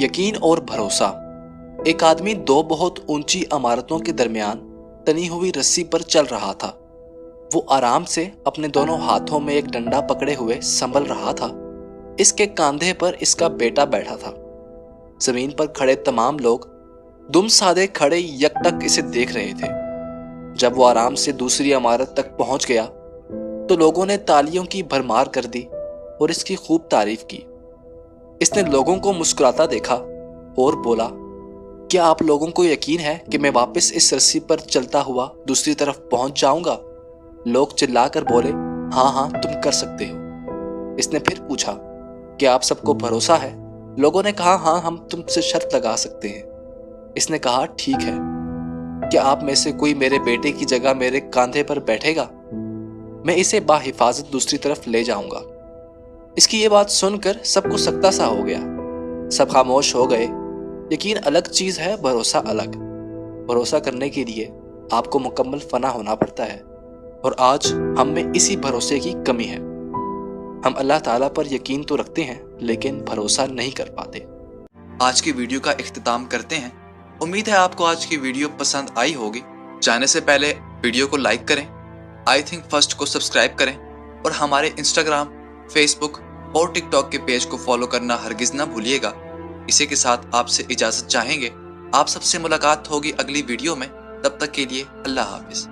यकीन और भरोसा। एक आदमी दो बहुत ऊंची इमारतों के दरमियान तनी हुई रस्सी पर चल रहा था। वो आराम से अपने दोनों हाथों में एक डंडा पकड़े हुए संभल रहा था। इसके कंधे पर इसका बेटा बैठा था। जमीन पर खड़े तमाम लोग दुम साधे खड़े यकटक इसे देख रहे थे। जब वो आराम से दूसरी इमारत तक पहुंच गया तो लोगों ने तालियों की भरमार कर दी और इसकी खूब तारीफ की। इसने लोगों को मुस्कुराता देखा और बोला, क्या आप लोगों को यकीन है कि मैं वापस इस रस्सी पर चलता हुआ दूसरी तरफ पहुंच जाऊंगा? लोग चिल्लाकर बोले, हाँ हाँ तुम कर सकते हो। इसने फिर पूछा, क्या आप सबको भरोसा है? लोगों ने कहा, हाँ हम तुमसे शर्त लगा सकते हैं। इसने कहा, ठीक है, क्या आप में से कोई मेरे बेटे की जगह मेरे कंधे पर बैठेगा? मैं इसे बाहिफाजत दूसरी तरफ ले जाऊंगा। इसकी ये बात सुनकर सबको सकता सा हो गया। सब खामोश हो गए। यकीन अलग चीज है, भरोसा अलग। भरोसा करने के लिए आपको मुकम्मल फना होना पड़ता है और आज हम में इसी भरोसे की कमी है। हम अल्लाह ताला पर यकीन तो रखते हैं लेकिन भरोसा नहीं कर पाते। आज की वीडियो का इख्तिताम करते हैं। उम्मीद है आपको आज की वीडियो पसंद आई होगी। जाने से पहले वीडियो को लाइक करें, आई थिंक फर्स्ट को सब्सक्राइब करें और हमारे इंस्टाग्राम, फेसबुक और टिकटॉक के पेज को फॉलो करना हरगिज ना भूलिएगा। इसी के साथ आपसे इजाजत चाहेंगे। आप सबसे मुलाकात होगी अगली वीडियो में। तब तक के लिए अल्लाह हाफिज।